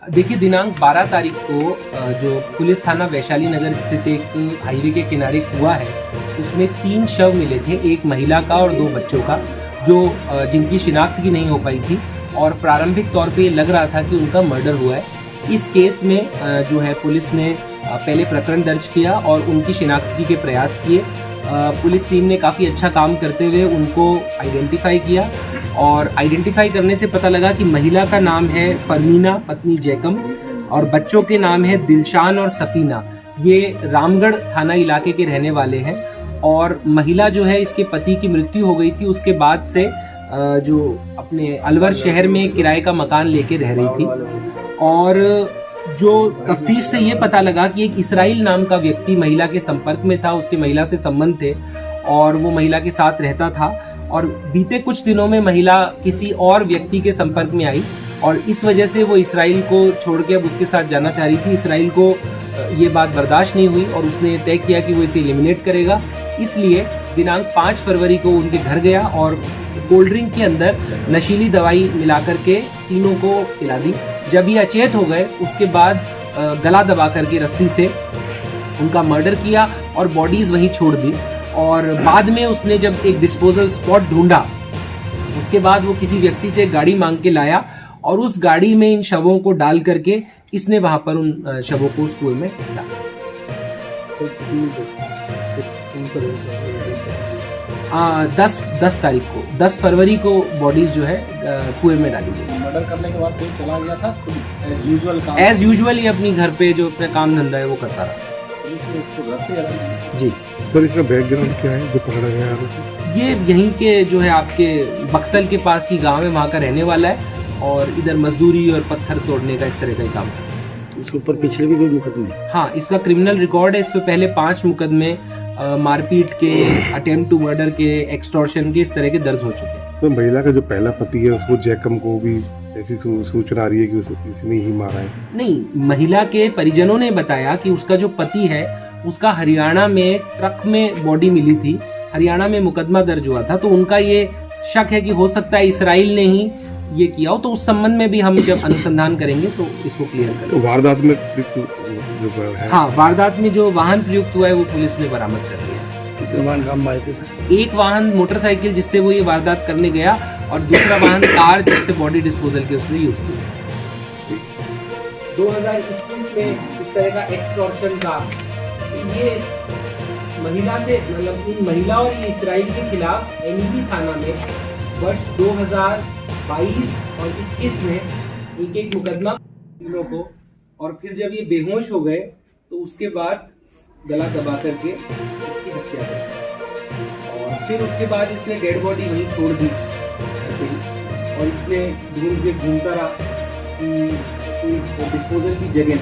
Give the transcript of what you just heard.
देखिए, दिनांक 12 तारीख को जो पुलिस थाना वैशाली नगर स्थित एक हाईवे के किनारे कुआं है, उसमें 3 शव मिले थे, एक महिला का और 2 बच्चों का, जो जिनकी शिनाख्त की नहीं हो पाई थी और प्रारंभिक तौर पे लग रहा था कि उनका मर्डर हुआ है। इस केस में जो है पुलिस ने पहले प्रकरण दर्ज किया और उनकी शिनाख्त के प्रयास किए। पुलिस टीम ने काफ़ी अच्छा काम करते हुए उनको आइडेंटिफाई किया और आइडेंटिफाई करने से पता लगा कि महिला का नाम है फरमीना पत्नी जैकम और बच्चों के नाम है दिलशान और सपीना। ये रामगढ़ थाना इलाके के रहने वाले हैं और महिला जो है, इसके पति की मृत्यु हो गई थी, उसके बाद से जो अपने अलवर शहर में किराए का मकान लेके रह रही थी। और जो तफ्तीश से ये पता लगा कि एक इसराइल नाम का व्यक्ति महिला के संपर्क में था, उसके महिला से संबंध थे और वो महिला के साथ रहता था और बीते कुछ दिनों में महिला किसी और व्यक्ति के संपर्क में आई और इस वजह से वो इसराइल को छोड़ के अब उसके साथ जाना चाह रही थी। इसराइल को ये बात बर्दाश्त नहीं हुई और उसने तय किया कि वो इसे एलिमिनेट करेगा। इसलिए दिनांक 5 फरवरी को उनके घर गया और कोल्ड ड्रिंक के अंदर नशीली दवाई मिलाकर के तीनों को पिला दी। जब ये अचेत हो गए, उसके बाद गला दबा करके रस्सी से उनका मर्डर किया और बॉडीज वहीं छोड़ दी। और बाद में उसने जब एक डिस्पोजल स्पॉट ढूंढा, उसके बाद वो किसी व्यक्ति से गाड़ी मांग के लाया और उस गाड़ी में इन शवों को डाल करके इसने वहां पर उन शवों को उस कुएं में डाला। 10 तारीख को 10 फरवरी को बॉडीज जो है कुएं में डाली गई। मर्डर करने के बाद कोई चला गया था खुद एज यूजुअल ये अपनी घर पे जो अपना काम धंधा है वो करता रहा। इसको घर से अरेस्ट जी सर, इसका बैकग्राउंड क्या है जो पकड़ा गया है? ये यहीं के जो है आपके बख्तल के पास ही गांव है, वहाँ का रहने वाला है और इधर मजदूरी और पत्थर तोड़ने का इस तरह का ही काम है। इसके ऊपर पिछले भी कोई मुकदमे? हाँ, इसका क्रिमिनल रिकॉर्ड है। इस पे पहले 5 मुकदमे मारपीट के, अटेम्प्ट टू मर्डर के, एक्सटॉर्शन के, इस तरह के दर्ज हो चुके हैं। तो महिला का जो पहला पति है उसको जैकम को भी ऐसी सूचना आ रही है कि इसने ही मारा है? नहीं, महिला के परिजनों ने बताया कि उसका जो पति है उसका हरियाणा में ट्रक में बॉडी मिली थी, हरियाणा में मुकदमा दर्ज हुआ था, तो उनका ये शक है कि हो सकता है इसराइल ने ही ये किया हो। तो उस संबंध में भी हम जब अनुसंधान करेंगे तो इसको क्लियर करेंगे। तो वारदात में जो है, हाँ, वारदात में जो वाहन प्रयुक्त हुआ है वो पुलिस ने बरामद कर लिया। कितने वाहन काम आए थे सर? एक वाहन मोटरसाइकिल जिससे वो ये वारदात करने गया और दूसरा वाहन कार जिससे बॉडी डिस्पोजल के उसने यूज किया। 2021 में इस तरह का एक्सटॉर्शन का ये महिला से, मतलब इन महिला और ये इसराइल के खिलाफ एमबी थाना में वर्ष 2022 और 21 में एक मुकदमा तीनों को, और फिर जब ये बेहोश हो गए तो उसके बाद गला दबा करके इसकी हत्या कर और फिर उसके बाद इसने डेड बॉडी वहीं छोड़ दी और इसने ढूंढ के घूमता रहा कि कोई डिस्पोजल की जगह